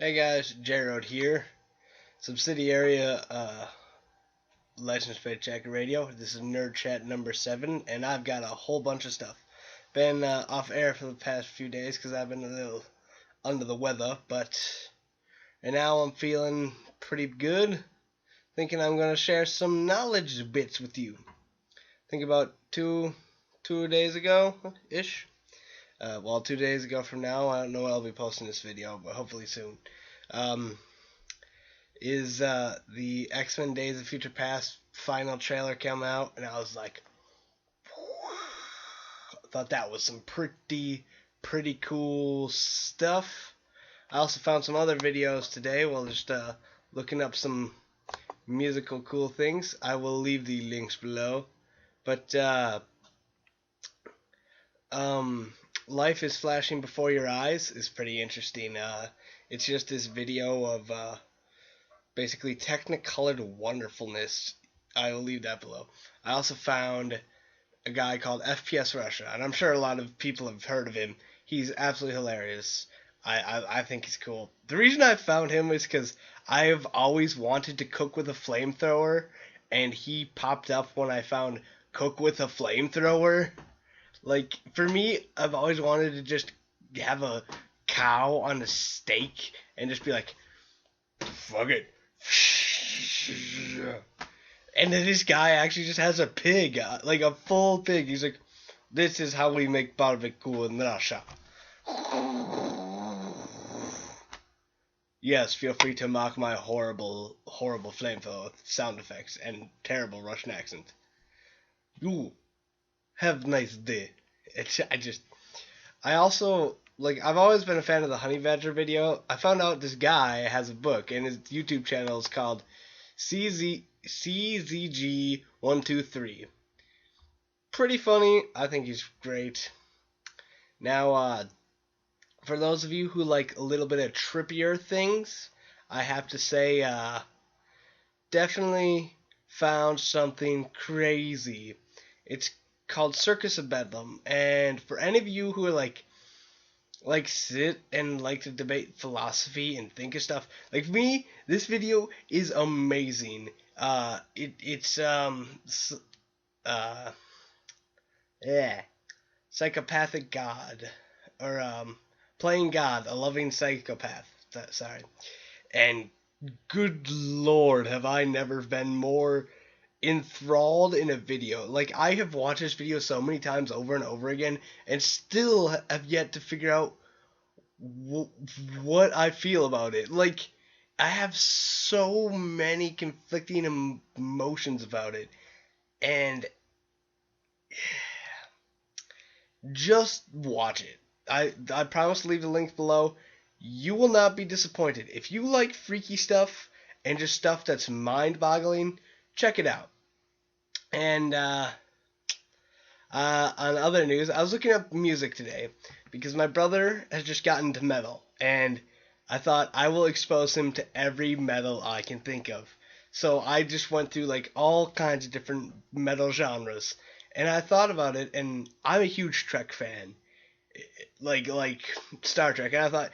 Hey guys, J-Road here, subsidiary License Plate Jacket Radio. This is Nerd Chat number 7, and I've got a whole bunch of stuff. Been off air for the past few days because I've been a little under the weather, but and now I'm feeling pretty good. Thinking I'm gonna share some knowledge bits with you. Think about two days ago ish. 2 days ago from now, I don't know when I'll be posting this video, but hopefully soon. Um, is the X-Men Days of Future Past final trailer come out, and I was like, thought that was some pretty cool stuff. I also found some other videos today while just looking up some musical cool things. I will leave the links below. But Life is Flashing Before Your Eyes is pretty interesting. It's just this video of basically Technicolored wonderfulness. I will leave that below. I also found a guy called FPS Russia, and I'm sure a lot of people have heard of him. He's absolutely hilarious. I think he's cool. The reason I found him is because I have always wanted to cook with a flamethrower, and he popped up when I found cook with a flamethrower. Like, for me, I've always wanted to just have a cow on a steak and just be like, fuck it. And then this guy actually just has a pig, like a full pig. He's like, this is how we make barbecue in Russia. Yes, feel free to mock my horrible flamethrower sound effects and terrible Russian accent. You have a nice day. I also, like, I've always been a fan of the Honey Badger video. I found out this guy has a book, and his YouTube channel is called CZG123. Pretty funny. I think he's great. Now, for those of you who like a little bit of trippier things, I have to say, definitely found something crazy. It's called Circus of Bedlam, and for any of you who are like sit and like to debate philosophy and think of stuff like me, this video is amazing. Yeah, psychopathic God, or playing God, a loving psychopath. Sorry, and good lord, have I never been more enthralled in a video. Like, I have watched this video so many times over and over again and still have yet to figure out what I feel about it. Like, I have so many conflicting emotions about it, and just watch it. I promise to leave the link below. You will not be disappointed. If you like freaky stuff and just stuff that's mind-boggling, check it out. And on other news, I was looking up music today because my brother has just gotten into metal, and I thought I will expose him to every metal I can think of. So I just went through like all kinds of different metal genres, and I thought about it, and I'm a huge Trek fan, like Star Trek, and I thought,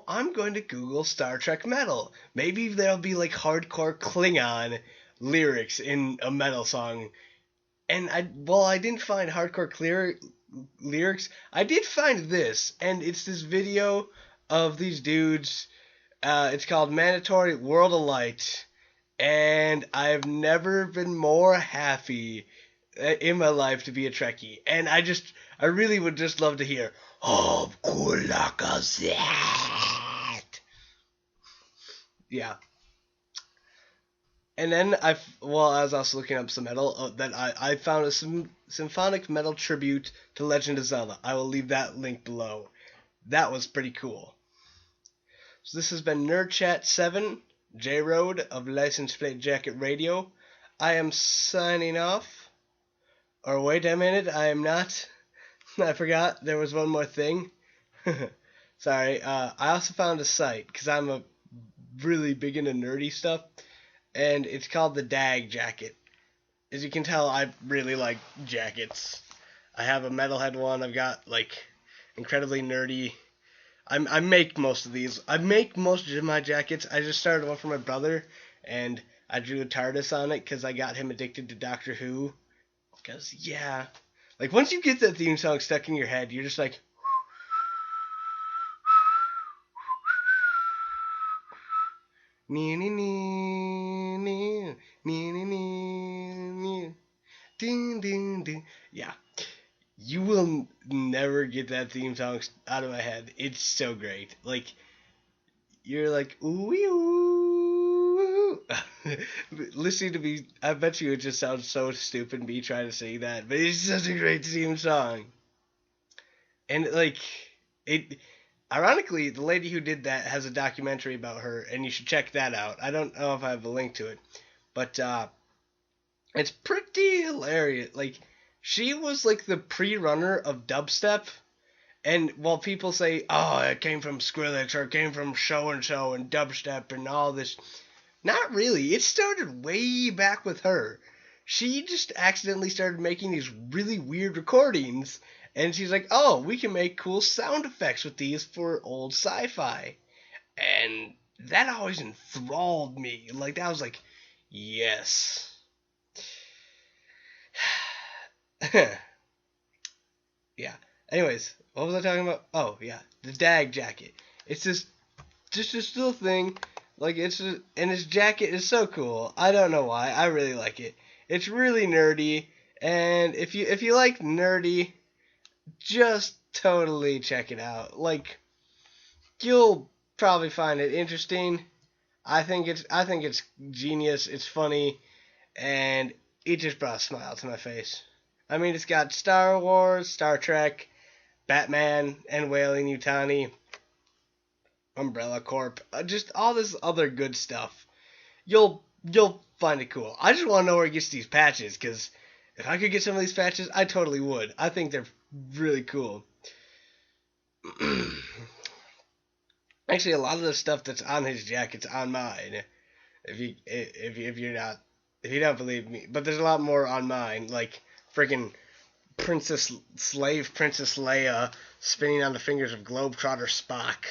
I'm going to Google Star Trek metal. Maybe there'll be like hardcore Klingon lyrics in a metal song. And I didn't find hardcore clear lyrics. I did find this, and it's this video of these dudes. It's called Mandatory World of Light, and I've never been more happy in my life to be a Trekkie. And I really would just love to hear, oh, Kulakazet. Yeah. And then I was also looking up some metal, that I found a symphonic metal tribute to Legend of Zelda. I will leave that link below. That was pretty cool. So this has been Nerd Chat 7, J-Road of License Plate Jacket Radio. I am signing off. Or wait a minute, I am not. I forgot, there was one more thing. Sorry, I also found a site, because I'm a really big into nerdy stuff, and it's called the Dag Jacket. As you can tell, I really like jackets. I have a metalhead one, I've got, like, incredibly nerdy I make most of these. I make most of my jackets. I just started one for my brother, and I drew a TARDIS on it because I got him addicted to Doctor Who. Because, yeah. Like, once you get that theme song stuck in your head, you're just like... Nee, nee, nee, nee, nee, nee, nee, nee. Ding, ding, ding. Yeah. You will never get that theme song out of my head. It's so great. Like, you're like, ooh, ooh. Listening to me, I bet you it just sounds so stupid me trying to sing that, but it's such a great theme song. And, like, it. Ironically, the lady who did that has a documentary about her, and you should check that out. I don't know if I have a link to it, but it's pretty hilarious. Like, she was like the pre-runner of dubstep, and while people say, "Oh, it came from Skrillex or it came from so and so and dubstep and all this," not really. It started way back with her. She just accidentally started making these really weird recordings, and she's like, "Oh, we can make cool sound effects with these for old sci-fi," and that always enthralled me. Like, that was like, yes. Yeah. Anyways, what was I talking about? Oh, yeah, the dag jacket. It's just this little thing. Like, and his jacket is so cool. I don't know why. I really like it. It's really nerdy, and if you like nerdy, just totally check it out. Like, you'll probably find it interesting. I think it's genius. It's funny, and it just brought a smile to my face. I mean, it's got Star Wars, Star Trek, Batman, and Wailing Utani, Umbrella Corp, just all this other good stuff. You'll find it cool. I just want to know where he gets these patches, because if I could get some of these patches, I totally would. I think they're really cool. Actually, a lot of the stuff that's on his jacket's on mine. If you don't believe me, but there's a lot more on mine, like freaking Princess Leia spinning on the fingers of Globetrotter Spock.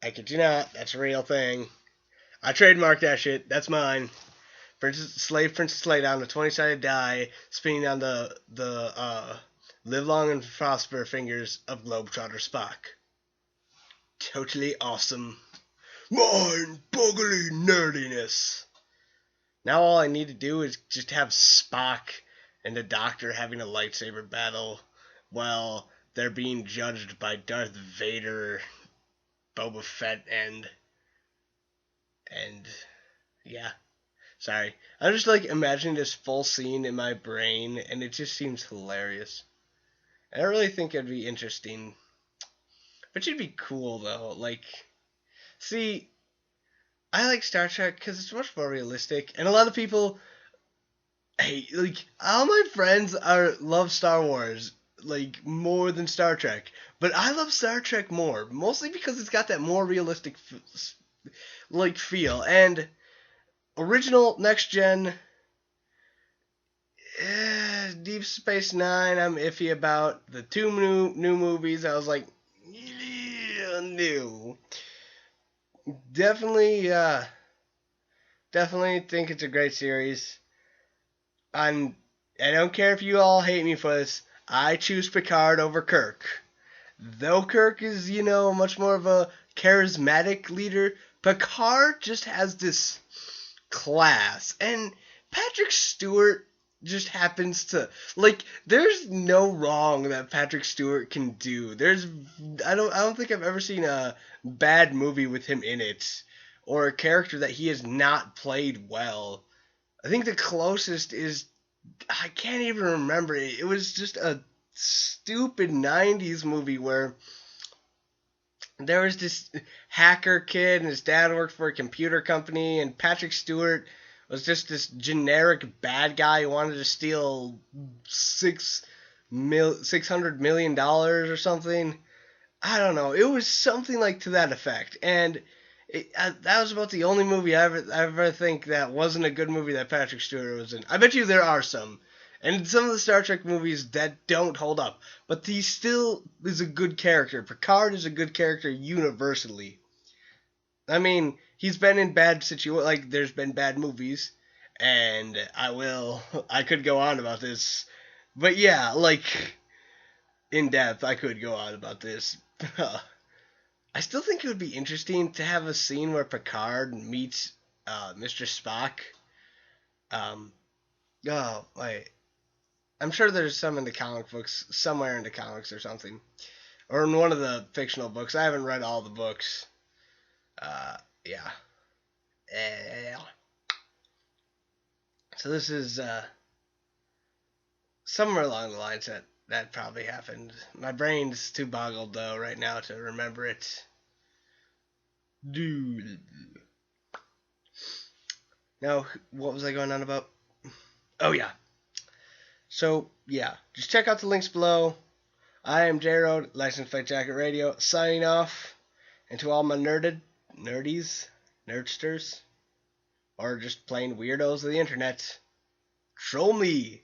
I kid you not, that's a real thing. I trademarked that shit. That's mine. Princess Leia on the 20-sided die, spinning on the live long and prosper fingers of Globetrotter Spock. Totally awesome. Mind-boggling nerdiness. Now all I need to do is just have Spock and the Doctor having a lightsaber battle while they're being judged by Darth Vader, Boba Fett, and yeah. Sorry. I'm just like imagining this full scene in my brain, and it just seems hilarious. I don't really think it'd be interesting. But it'd be cool though. Like, see, I like Star Trek because it's much more realistic, and a lot of people, hey, like all my friends love Star Wars like more than Star Trek, but I love Star Trek more, mostly because it's got that more realistic like feel. And original, next gen, Deep Space Nine, I'm iffy about. The two new movies, I was like, yeah, new. Definitely think it's a great series. I don't care if you all hate me for this. I choose Picard over Kirk. Though Kirk is, much more of a charismatic leader, Picard just has this class. And Patrick Stewart just happens to, like, there's no wrong that Patrick Stewart can do. I don't think I've ever seen a bad movie with him in it, or a character that he has not played well. I think the closest is, I can't even remember it. It was just a stupid 90s movie where there was this hacker kid and his dad worked for a computer company, and Patrick Stewart was just this generic bad guy who wanted to steal $600 million or something. I don't know. It was something like to that effect. And that was about the only movie I ever think that wasn't a good movie that Patrick Stewart was in. I bet you there are some. And some of the Star Trek movies that don't hold up. But he still is a good character. Picard is a good character universally. I mean, he's been in bad situations, like, there's been bad movies, and I could go on about this. But yeah, like, in depth, I could go on about this. I still think it would be interesting to have a scene where Picard meets Mr. Spock. Um, oh, wait. I'm sure there's some in the comic books, somewhere in the comics or something. Or in one of the fictional books. I haven't read all the books. Yeah. So this is somewhere along the lines that probably happened. My brain's too boggled, though, right now to remember it. Dude. Now, what was I going on about? Oh, yeah. So, yeah. Just check out the links below. I am J-Road, Licensed Fight Jacket Radio, signing off. And to all my nerdies, nerdsters, or just plain weirdos of the internet, troll me.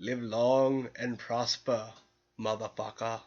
Live long and prosper, motherfucker.